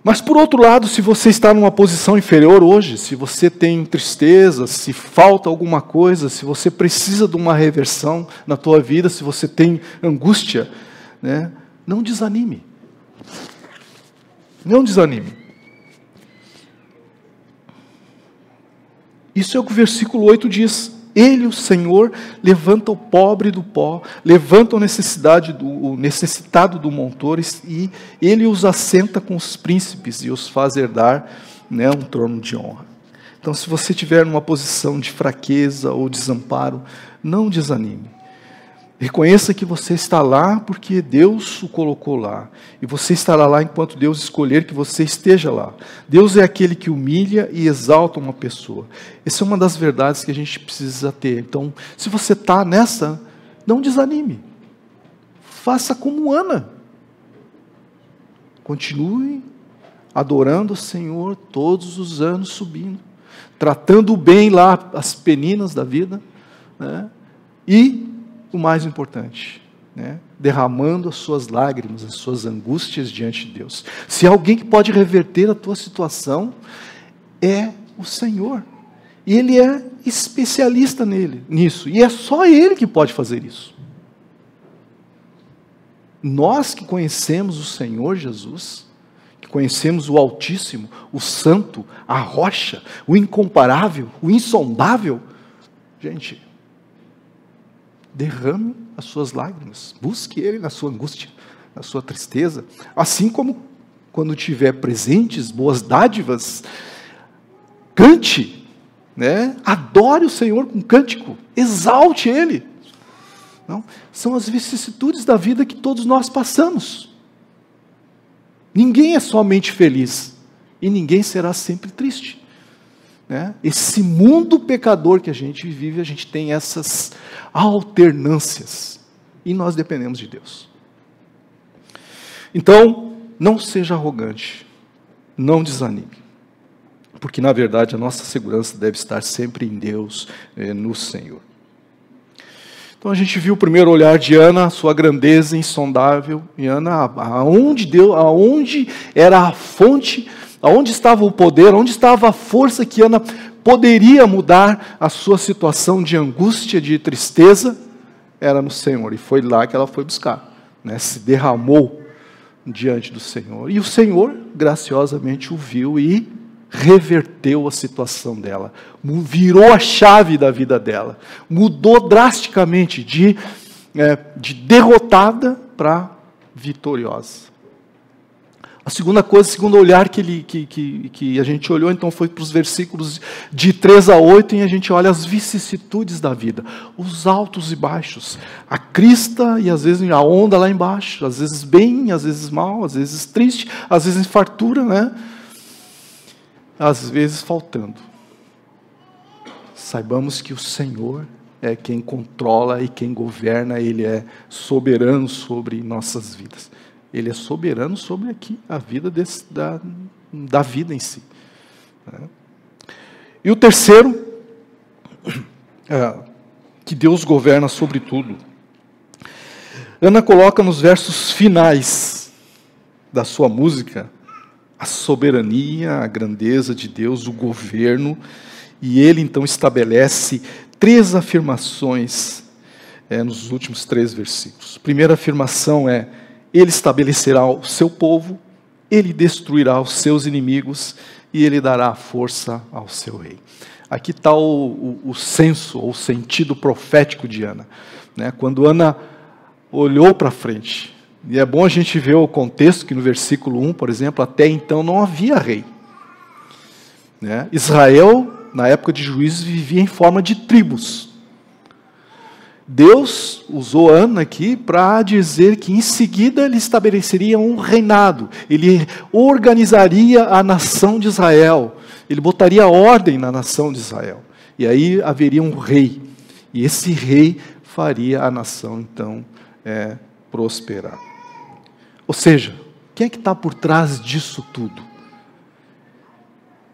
Mas, por outro lado, se você está numa posição inferior hoje, se você tem tristeza, se falta alguma coisa, se você precisa de uma reversão na tua vida, se você tem angústia, não desanime. Não desanime. Isso é o que o versículo 8 diz. Ele, o Senhor, levanta o pobre do pó, levanta o necessitado do montor, e Ele os assenta com os príncipes e os faz herdar um trono de honra. Então, se você estiver numa posição de fraqueza ou desamparo, não desanime. Reconheça que você está lá porque Deus o colocou lá. E você estará lá enquanto Deus escolher que você esteja lá. Deus é aquele que humilha e exalta uma pessoa. Essa é uma das verdades que a gente precisa ter. Então, se você está nessa, não desanime. Faça como Ana. Continue adorando o Senhor todos os anos subindo. Tratando bem lá as peninas da vida. Né? E o mais importante, né? Derramando as suas lágrimas, as suas angústias diante de Deus. Se há alguém que pode reverter a tua situação, é o Senhor. E Ele é especialista nisso. E é só Ele que pode fazer isso. Nós que conhecemos o Senhor Jesus, que conhecemos o Altíssimo, o Santo, a Rocha, o Incomparável, o Insondável, gente, derrame as suas lágrimas, busque Ele na sua angústia, na sua tristeza, assim como quando tiver presentes, boas dádivas, cante, né? Adore o Senhor com cântico, exalte Ele. Não? São as vicissitudes da vida que todos nós passamos. Ninguém é somente feliz, e ninguém será sempre triste. Né? Esse mundo pecador que a gente vive, a gente tem essas alternâncias. E nós dependemos de Deus. Então, não seja arrogante. Não desanime. Porque, na verdade, a nossa segurança deve estar sempre em Deus, no Senhor. Então, a gente viu o primeiro olhar de Ana, sua grandeza insondável. E Ana, aonde era a fonte, aonde estava o poder, onde estava a força que Ana poderia mudar a sua situação de angústia, de tristeza, era no Senhor. E foi lá que ela foi buscar, né? Se derramou diante do Senhor. E o Senhor, graciosamente, o viu e reverteu a situação dela. Virou a chave da vida dela. Mudou drasticamente de derrotada para vitoriosa. A segunda coisa, o segundo olhar que a gente olhou, então, foi para os versículos de 3 a 8, e a gente olha as vicissitudes da vida, os altos e baixos, a crista e às vezes a onda lá embaixo, às vezes bem, às vezes mal, às vezes triste, às vezes em fartura, né? Às vezes faltando. Saibamos que o Senhor é quem controla e quem governa, Ele é soberano sobre nossas vidas. Ele é soberano sobre aqui a vida da vida em si. E o terceiro, que Deus governa sobre tudo. Ana coloca nos versos finais da sua música a soberania, a grandeza de Deus, o governo, e ele então estabelece 3 afirmações nos últimos 3 versículos. A primeira afirmação é: Ele estabelecerá o seu povo, Ele destruirá os seus inimigos e Ele dará força ao seu rei. Aqui está o senso, ou o sentido profético de Ana. Né? Quando Ana olhou para frente, e é bom a gente ver o contexto, que no versículo 1, por exemplo, até então não havia rei. Né? Israel, na época de Juízes, vivia em forma de tribos. Deus usou Ana aqui para dizer que em seguida ele estabeleceria um reinado, ele organizaria a nação de Israel, ele botaria ordem na nação de Israel, e aí haveria um rei, e esse rei faria a nação então prosperar. Ou seja, quem é que está por trás disso tudo?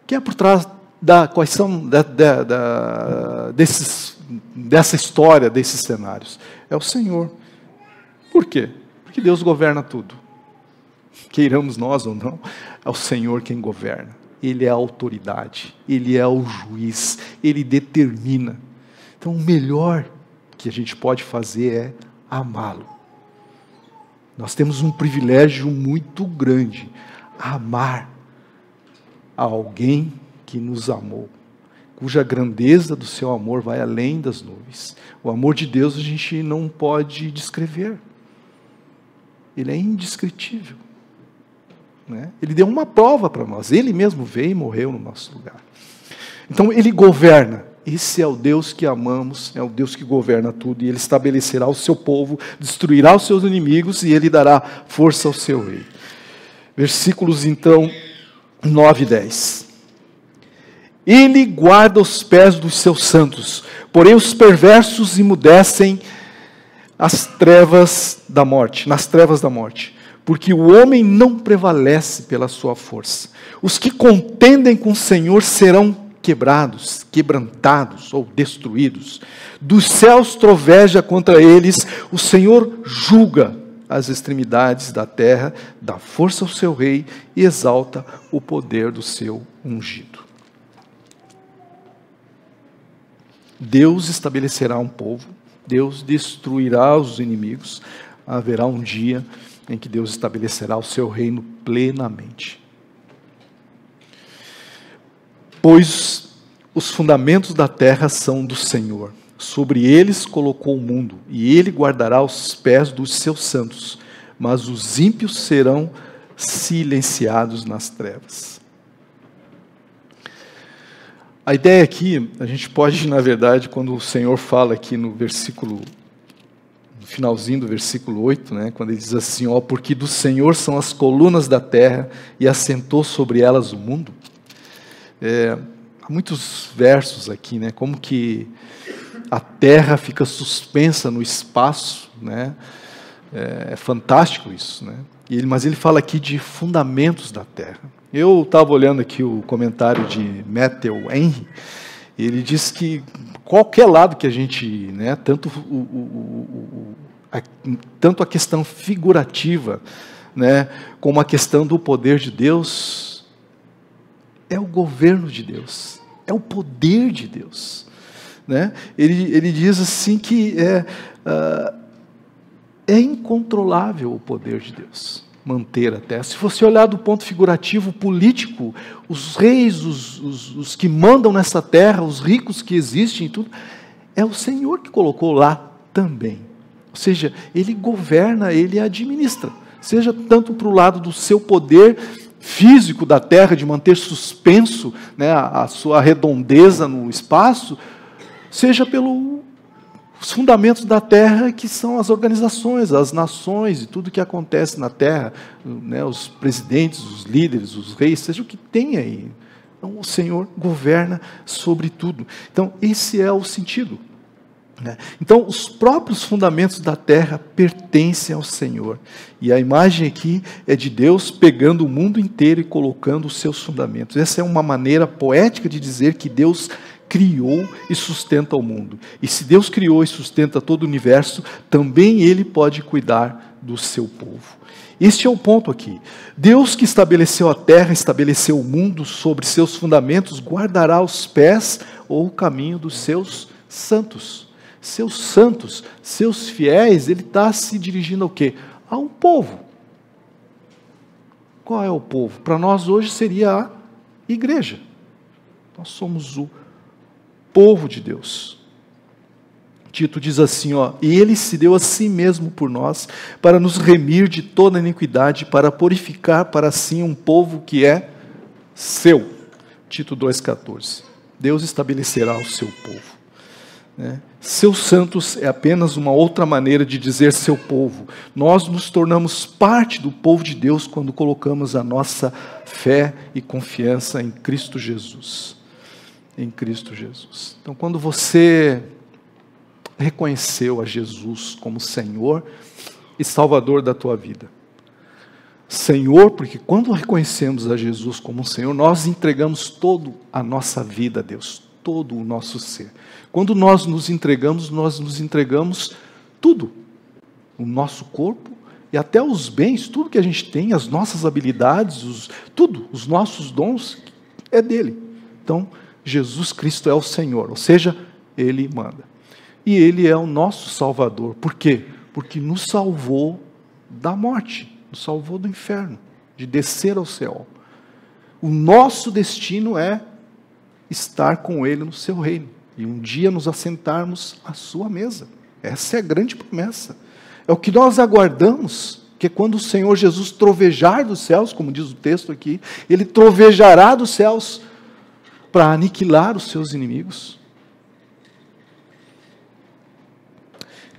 Quem é por trás quais são dessa história, desses cenários? É o Senhor. Por quê? Porque Deus governa tudo. Queiramos nós ou não, é o Senhor quem governa. Ele é a autoridade, Ele é o juiz, Ele determina. Então o melhor que a gente pode fazer é amá-lo. Nós temos um privilégio muito grande, amar a alguém que nos amou, cuja grandeza do seu amor vai além das nuvens. O amor de Deus a gente não pode descrever. Ele é indescritível. Né? Ele deu uma prova para nós. Ele mesmo veio e morreu no nosso lugar. Então Ele governa. Esse é o Deus que amamos, é o Deus que governa tudo, e Ele estabelecerá o seu povo, destruirá os seus inimigos, e Ele dará força ao seu rei. Versículos, então, 9 e 10. Ele guarda os pés dos seus santos, porém os perversos emudecem nas trevas da morte, porque o homem não prevalece pela sua força. Os que contendem com o Senhor serão quebrados, quebrantados ou destruídos. Dos céus troveja contra eles, o Senhor julga as extremidades da terra, dá força ao seu rei e exalta o poder do seu ungido. Deus estabelecerá um povo, Deus destruirá os inimigos, haverá um dia em que Deus estabelecerá o seu reino plenamente. Pois os fundamentos da terra são do Senhor, sobre eles colocou o mundo, e Ele guardará os pés dos seus santos, mas os ímpios serão silenciados nas trevas. A ideia aqui, a gente pode, na verdade, quando o Senhor fala aqui no finalzinho do versículo 8, né, quando ele diz assim, porque do Senhor são as colunas da terra e assentou sobre elas o mundo. Há muitos versos aqui, né, como que a terra fica suspensa no espaço, né, é fantástico isso, né, mas ele fala aqui de fundamentos da terra. Eu estava olhando aqui o comentário de Matthew Henry, e ele diz que qualquer lado que a gente, né, tanto a questão figurativa, né, como a questão do poder de Deus, é o governo de Deus, é o poder de Deus. Né? Ele diz assim que é incontrolável o poder de Deus. Manter a terra. Se você olhar do ponto figurativo político, os reis, os que mandam nessa terra, os ricos que existem e tudo, é o Senhor que colocou lá também. Ou seja, Ele governa, Ele administra. Seja tanto para o lado do seu poder físico da terra, de manter suspenso, né, a sua redondeza no espaço, seja pelos fundamentos da terra, que são as organizações, as nações e tudo que acontece na terra, né, os presidentes, os líderes, os reis, seja o que tem aí. Então, o Senhor governa sobre tudo. Então, esse é o sentido. Né? Então, os próprios fundamentos da terra pertencem ao Senhor. E a imagem aqui é de Deus pegando o mundo inteiro e colocando os seus fundamentos. Essa é uma maneira poética de dizer que Deus criou e sustenta o mundo. E se Deus criou e sustenta todo o universo, também Ele pode cuidar do seu povo. Este é o ponto aqui. Deus que estabeleceu a terra, estabeleceu o mundo sobre seus fundamentos, guardará os pés ou o caminho dos seus santos. Seus santos, seus fiéis, Ele está se dirigindo ao quê? A um povo. Qual é o povo? Para nós hoje seria a igreja. Nós somos o povo de Deus. Tito diz assim, e Ele se deu a si mesmo por nós, para nos remir de toda iniquidade, para purificar para si um povo que é seu. Tito 2,14. Deus estabelecerá o seu povo. Né? Seus santos é apenas uma outra maneira de dizer seu povo. Nós nos tornamos parte do povo de Deus quando colocamos a nossa fé e confiança em Cristo Jesus. Em Cristo Jesus. Então, quando você reconheceu a Jesus como Senhor e Salvador da tua vida, Senhor, porque quando reconhecemos a Jesus como Senhor, nós entregamos toda a nossa vida a Deus, todo o nosso ser. Quando nós nos entregamos tudo, o nosso corpo e até os bens, tudo que a gente tem, as nossas habilidades, tudo, os nossos dons, é dele. Então, Jesus Cristo é o Senhor, ou seja, Ele manda. E Ele é o nosso Salvador. Por quê? Porque nos salvou da morte, nos salvou do inferno, de descer ao céu. O nosso destino é estar com Ele no seu reino, e um dia nos assentarmos à sua mesa. Essa é a grande promessa. É o que nós aguardamos, que quando o Senhor Jesus trovejar dos céus, como diz o texto aqui, Ele trovejará dos céus, para aniquilar os seus inimigos.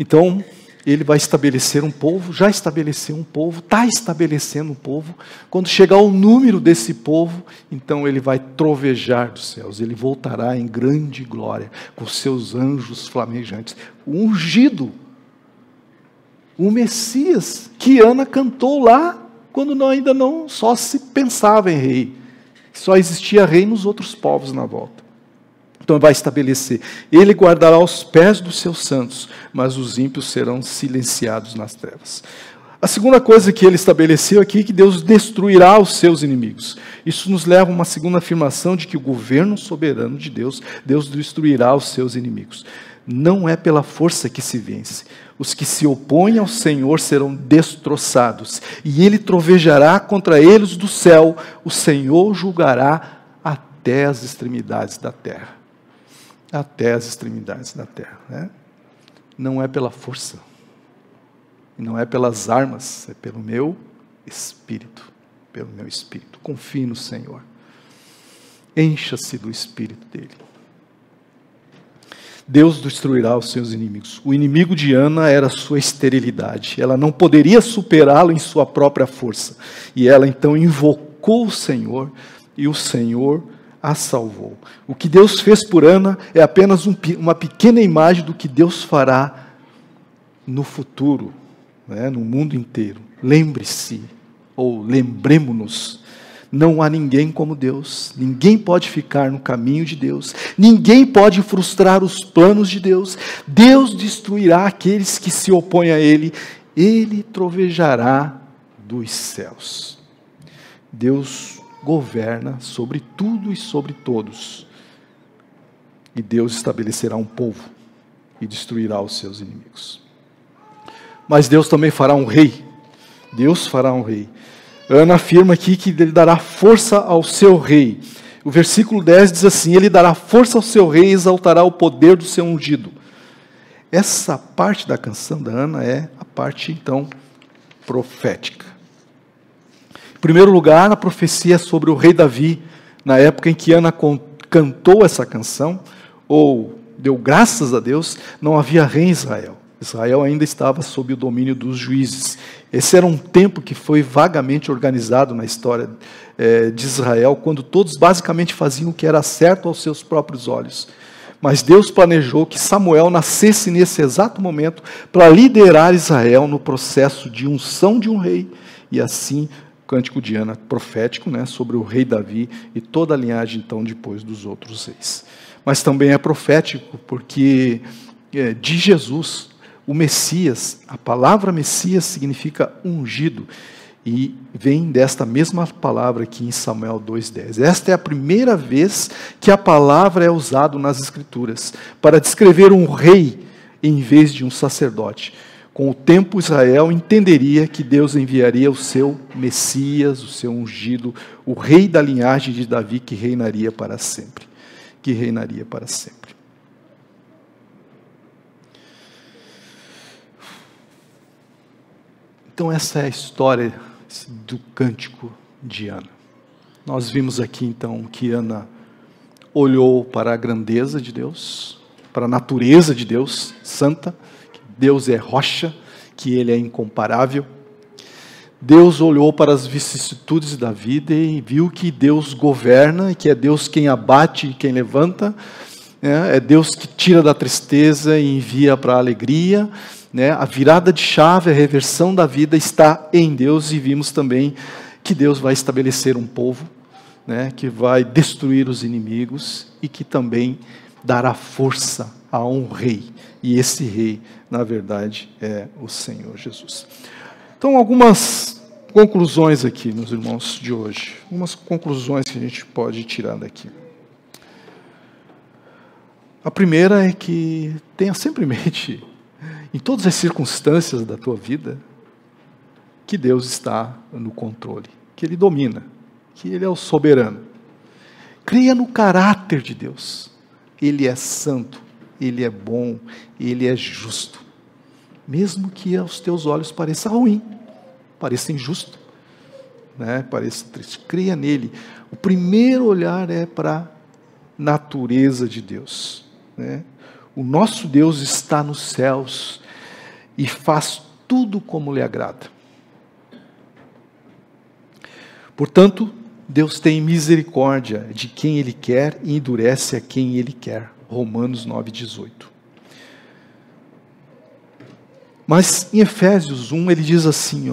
Então, ele vai estabelecer um povo, já estabeleceu um povo, está estabelecendo um povo. Quando chegar o número desse povo, então ele vai trovejar dos céus, ele voltará em grande glória, com seus anjos flamejantes. O ungido, o Messias, que Ana cantou lá, quando ainda não só se pensava em rei, só existia rei nos outros povos na volta. Então vai estabelecer, ele guardará os pés dos seus santos, mas os ímpios serão silenciados nas trevas. A segunda coisa que ele estabeleceu aqui é que Deus destruirá os seus inimigos. Isso nos leva a uma segunda afirmação de que o governo soberano de Deus, Deus destruirá os seus inimigos. Não é pela força que se vence. Os que se opõem ao Senhor serão destroçados, e ele trovejará contra eles do céu, o Senhor julgará até as extremidades da terra. Até as extremidades da terra. Né? Não é pela força, não é pelas armas, é pelo meu Espírito. Pelo meu Espírito. Confie no Senhor. Encha-se do Espírito dele. Deus destruirá os seus inimigos. O inimigo de Ana era a sua esterilidade. Ela não poderia superá-lo em sua própria força. E ela então invocou o Senhor, e o Senhor a salvou. O que Deus fez por Ana é apenas uma pequena imagem do que Deus fará no futuro, né, no mundo inteiro. Lembre-se, ou lembremo-nos, não há ninguém como Deus, ninguém pode ficar no caminho de Deus, ninguém pode frustrar os planos de Deus. Deus destruirá aqueles que se opõem a Ele, Ele trovejará dos céus. Deus governa sobre tudo e sobre todos. E Deus estabelecerá um povo e destruirá os seus inimigos. Mas Deus também fará um rei. Deus fará um rei. Ana afirma aqui que ele dará força ao seu rei. O versículo 10 diz assim: ele dará força ao seu rei e exaltará o poder do seu ungido. Essa parte da canção da Ana é a parte, então, profética. Em primeiro lugar, a profecia é sobre o rei Davi. Na época em que Ana cantou essa canção, ou deu graças a Deus, não havia rei em Israel. Israel ainda estava sob o domínio dos juízes. Esse era um tempo que foi vagamente organizado na história de Israel, quando todos basicamente faziam o que era certo aos seus próprios olhos. Mas Deus planejou que Samuel nascesse nesse exato momento para liderar Israel no processo de unção de um rei, e assim Cântico de Ana profético, né, sobre o rei Davi e toda a linhagem, então, depois dos outros reis. Mas também é profético porque de Jesus, o Messias, a palavra Messias significa ungido, e vem desta mesma palavra aqui em Samuel 2,10. Esta é a primeira vez que a palavra é usada nas Escrituras, para descrever um rei em vez de um sacerdote. Com o tempo, Israel entenderia que Deus enviaria o seu Messias, o seu ungido, o rei da linhagem de Davi, que reinaria para sempre. Que reinaria para sempre. Então essa é a história do Cântico de Ana. Nós vimos aqui então que Ana olhou para a grandeza de Deus, para a natureza de Deus santa, que Deus é rocha, que Ele é incomparável. Deus olhou para as vicissitudes da vida e viu que Deus governa, que é Deus quem abate e quem levanta, é Deus que tira da tristeza e envia para a alegria. A virada de chave, a reversão da vida está em Deus, e vimos também que Deus vai estabelecer um povo, que vai destruir os inimigos e que também dará força a um rei, e esse rei, na verdade, é o Senhor Jesus. Então, algumas conclusões aqui, meus irmãos, de hoje, algumas conclusões que a gente pode tirar daqui. A primeira é que tenha sempre em mente, em todas as circunstâncias da tua vida, que Deus está no controle, que Ele domina, que Ele é o soberano. Creia no caráter de Deus. Ele é santo, Ele é bom, Ele é justo. Mesmo que aos teus olhos pareça ruim, pareça injusto, pareça triste. Creia nele. O primeiro olhar é para natureza de Deus, né? O nosso Deus está nos céus e faz tudo como lhe agrada. Portanto, Deus tem misericórdia de quem Ele quer e endurece a quem Ele quer. Romanos 9,18. Mas em Efésios 1 ele diz assim,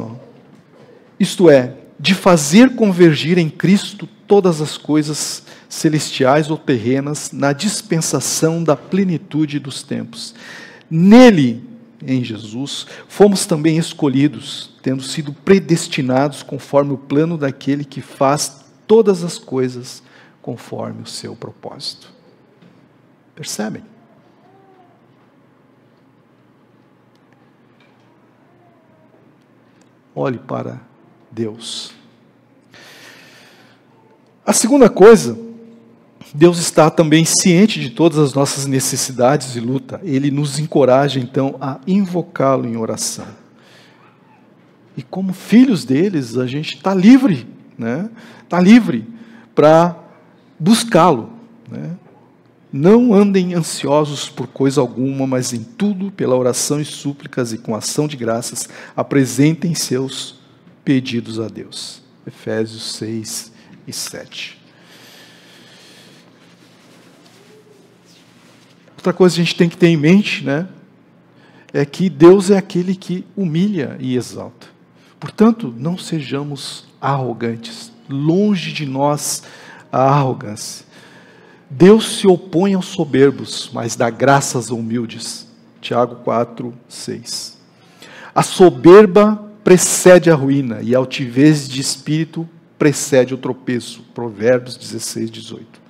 isto é, de fazer convergir em Cristo todas as coisas celestiais ou terrenas na dispensação da plenitude dos tempos. Nele, em Jesus, fomos também escolhidos, tendo sido predestinados conforme o plano daquele que faz todas as coisas conforme o seu propósito. Percebem? Olhe para Deus. A segunda coisa, Deus está também ciente de todas as nossas necessidades e luta. Ele nos encoraja, então, a invocá-lo em oração. E como filhos deles, a gente está livre, né? Está livre para buscá-lo, né? Não andem ansiosos por coisa alguma, mas em tudo, pela oração e súplicas e com ação de graças, apresentem seus pedidos a Deus. Efésios 6 e 7. Outra coisa que a gente tem que ter em mente, né, é que Deus é aquele que humilha e exalta. Portanto, não sejamos arrogantes. Longe de nós a arrogância. Deus se opõe aos soberbos, mas dá graças aos humildes. Tiago 4, 6. A soberba precede a ruína, e a altivez de espírito precede o tropeço. Provérbios 16, 18.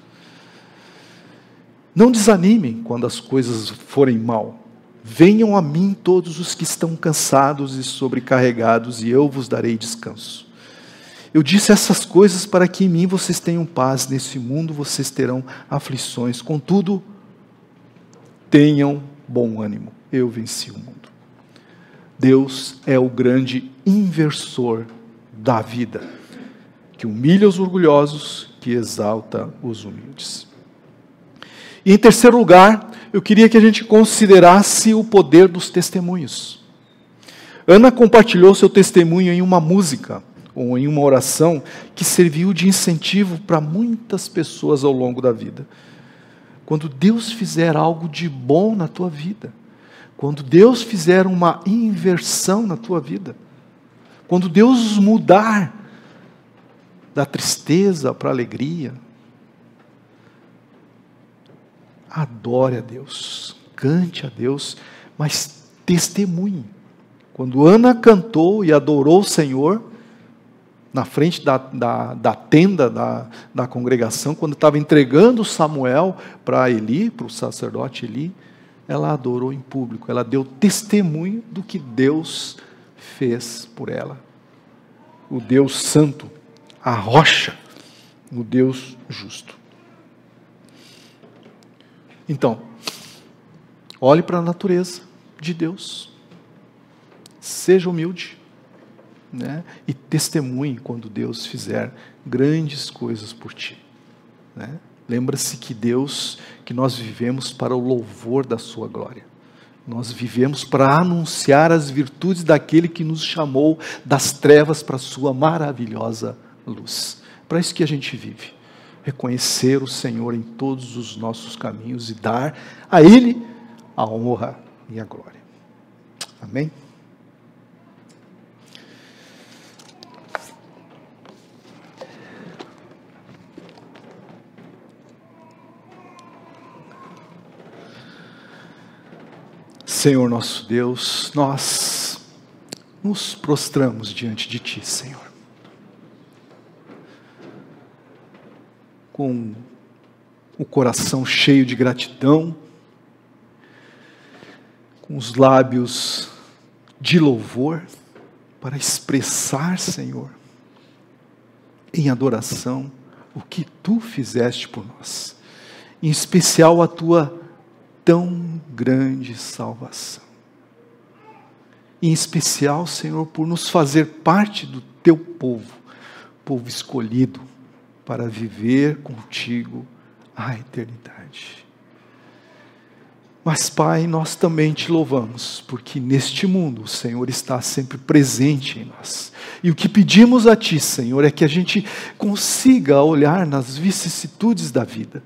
Não desanimem quando as coisas forem mal. Venham a mim todos os que estão cansados e sobrecarregados, e eu vos darei descanso. Eu disse essas coisas para que em mim vocês tenham paz. Nesse mundo vocês terão aflições. Contudo, tenham bom ânimo. Eu venci o mundo. Deus é o grande inversor da vida, que humilha os orgulhosos, que exalta os humildes. E em terceiro lugar, eu queria que a gente considerasse o poder dos testemunhos. Ana compartilhou seu testemunho em uma música, ou em uma oração, que serviu de incentivo para muitas pessoas ao longo da vida. Quando Deus fizer algo de bom na tua vida, quando Deus fizer uma inversão na tua vida, quando Deus mudar da tristeza para a alegria, adore a Deus, cante a Deus, mas testemunhe. Quando Ana cantou e adorou o Senhor, na frente da tenda da congregação, quando estava entregando Samuel para Eli, para o sacerdote Eli, ela adorou em público, ela deu testemunho do que Deus fez por ela. O Deus santo, a rocha, o Deus justo. Então, olhe para a natureza de Deus, seja humilde, né? E testemunhe quando Deus fizer grandes coisas por ti, né? Lembra-se que nós vivemos para o louvor da sua glória. Nós vivemos para anunciar as virtudes daquele que nos chamou das trevas para a sua maravilhosa luz. Para isso que a gente vive. Reconhecer o Senhor em todos os nossos caminhos e dar a Ele a honra e a glória. Amém? Senhor nosso Deus, nós nos prostramos diante de Ti, Senhor, com o coração cheio de gratidão, com os lábios de louvor, para expressar, Senhor, em adoração, o que Tu fizeste por nós, em especial a Tua tão grande salvação. Em especial, Senhor, por nos fazer parte do Teu povo, povo escolhido para viver contigo à eternidade. Mas, Pai, nós também te louvamos, porque neste mundo o Senhor está sempre presente em nós. E o que pedimos a Ti, Senhor, é que a gente consiga olhar nas vicissitudes da vida,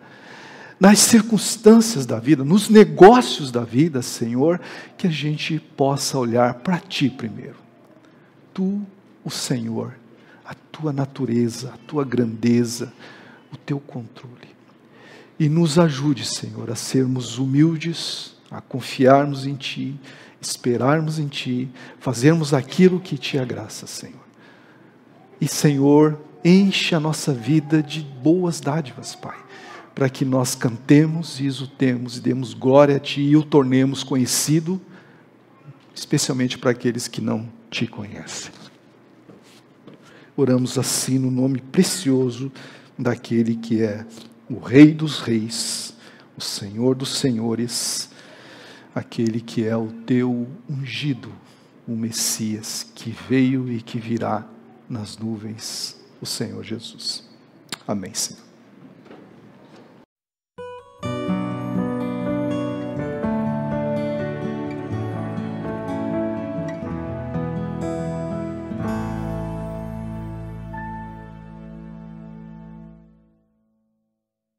nas circunstâncias da vida, nos negócios da vida, Senhor, que a gente possa olhar para Ti primeiro. Tu, o Senhor, a Tua natureza, a Tua grandeza, o Teu controle. E nos ajude, Senhor, a sermos humildes, a confiarmos em Ti, esperarmos em Ti, fazermos aquilo que Te agrada, Senhor. E, Senhor, enche a nossa vida de boas dádivas, Pai, para que nós cantemos e exultemos e demos glória a Ti e o tornemos conhecido, especialmente para aqueles que não Te conhecem. Oramos assim no nome precioso daquele que é o Rei dos Reis, o Senhor dos Senhores, aquele que é o Teu ungido, o Messias, que veio e que virá nas nuvens, o Senhor Jesus. Amém, Senhor.